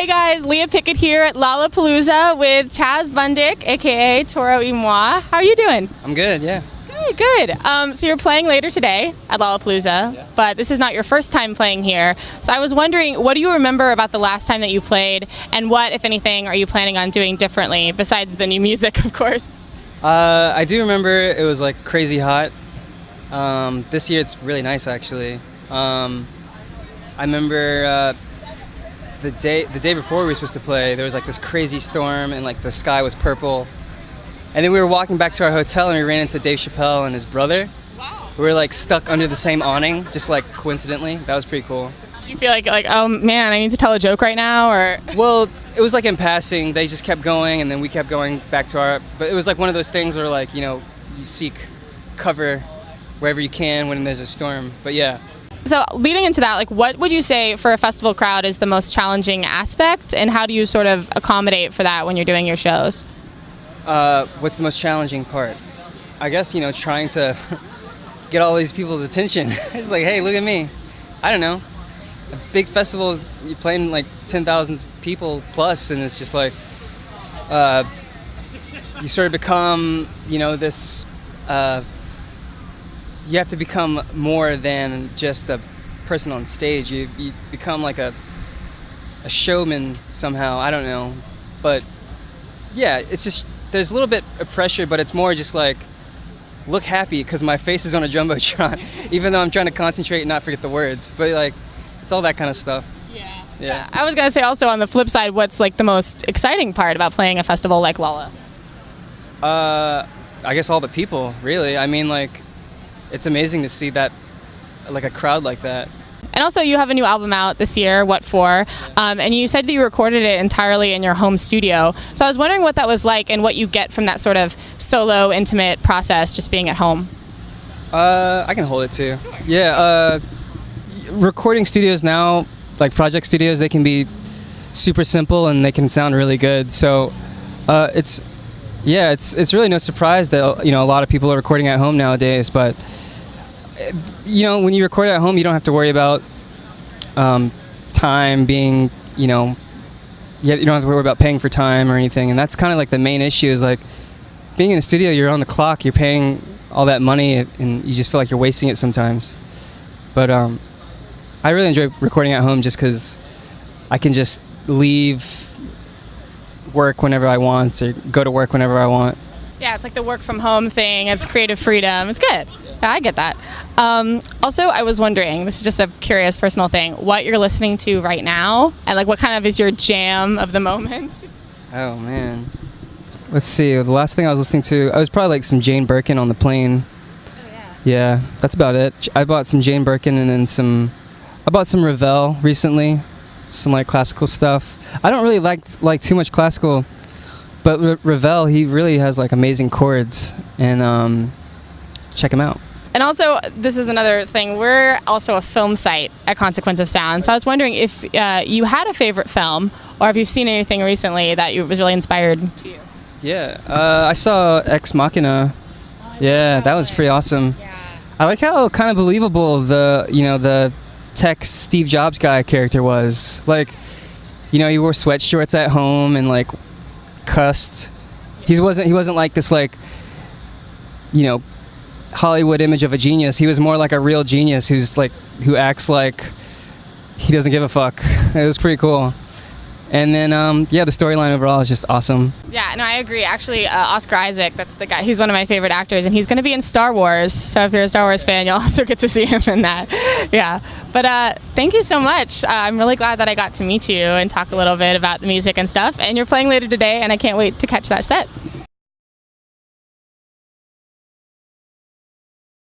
Hey guys, Leah Pickett here at Lollapalooza with Chaz Bundick, aka Toro y Moi. How are you doing? I'm good, yeah. Good. So you're playing later today at Lollapalooza, but this is not your first time playing here. So I was wondering, what do you remember about the last time that you played, and what, if anything, are you planning on doing differently, besides the new music, of course? I do remember it was like crazy hot. This year it's really nice, actually. I remember the day before we were supposed to play, there was like this crazy storm and like the sky was purple. And then we were walking back to our hotel and we ran into Dave Chappelle and his brother. Wow. We were like stuck under the same awning, just like coincidentally. That was pretty cool. Did you feel like, oh man, I need to tell a joke right now, or? Well, it was like in passing. They just kept going and then we kept going back to our, but it was like one of those things where like, you know, you seek cover wherever you can when there's a storm, but yeah. So leading into that, like, what would you say for a festival crowd is the most challenging aspect, and how do you sort of accommodate for that when you're doing your shows? What's the most challenging part? I guess, you know, trying to get all these people's attention. It's like, hey, look at me. I don't know. A big festival is, you're playing like 10,000 people plus, and it's just like, you sort of become, you know, this, you have to become more than just a person on stage. You become like a showman somehow. I don't know. But yeah, it's just, there's a little bit of pressure, but it's more just like, look happy because my face is on a jumbotron, even though I'm trying to concentrate and not forget the words. But like, it's all that kind of stuff. Yeah. I was gonna say also on the flip side, what's like the most exciting part about playing a festival like Lolla? I guess all the people, really. I mean, like, it's amazing to see that, like a crowd like that. And also, you have a new album out this year, What For? And you said that you recorded it entirely in your home studio. So I was wondering what that was like and what you get from that sort of solo, intimate process, just being at home. I can hold it too. Sure. Yeah, recording studios now, like project studios, they can be super simple and they can sound really good. So it's really no surprise that, you know, a lot of people are recording at home nowadays, but you know, when you record at home, you don't have to worry about time being, you know, you don't have to worry about paying for time or anything. And that's kind of like the main issue is like being in a studio, you're on the clock, you're paying all that money and you just feel like you're wasting it sometimes. But I really enjoy recording at home just because I can just leave work whenever I want or go to work whenever I want. Yeah, it's like the work from home thing. It's creative freedom. It's good. Yeah, I get that. Also, I was wondering, this is just a curious personal thing, what you're listening to right now, and like what kind of is your jam of the moment? Oh man, let's see. The last thing I was listening to, I was probably like some Jane Birkin on the plane. Oh yeah. Yeah, that's about it. I bought some Jane Birkin and then I bought some Ravel recently, some like classical stuff. I don't really like too much classical. But Ravel, he really has like amazing chords, and check him out. And also, this is another thing, we're also a film site at Consequence of Sound, so I was wondering if you had a favorite film, or if you've seen anything recently that was really inspired to you. Yeah, I saw Ex Machina. Yeah, that was pretty awesome. Yeah. I like how kind of believable the tech Steve Jobs guy character was. Like, you know, he wore sweatshorts at home and like cussed. He wasn't like this, like, you know, Hollywood image of a genius. He was more like a real genius who acts like he doesn't give a fuck. It was pretty cool. And then the storyline overall is just awesome. Yeah, no, I agree. Actually, Oscar Isaac, that's the guy. He's one of my favorite actors, and he's going to be in Star Wars. So if you're a Star Wars fan, you'll also get to see him in that. Yeah. But thank you so much. I'm really glad that I got to meet you and talk a little bit about the music and stuff. And you're playing later today, and I can't wait to catch that set.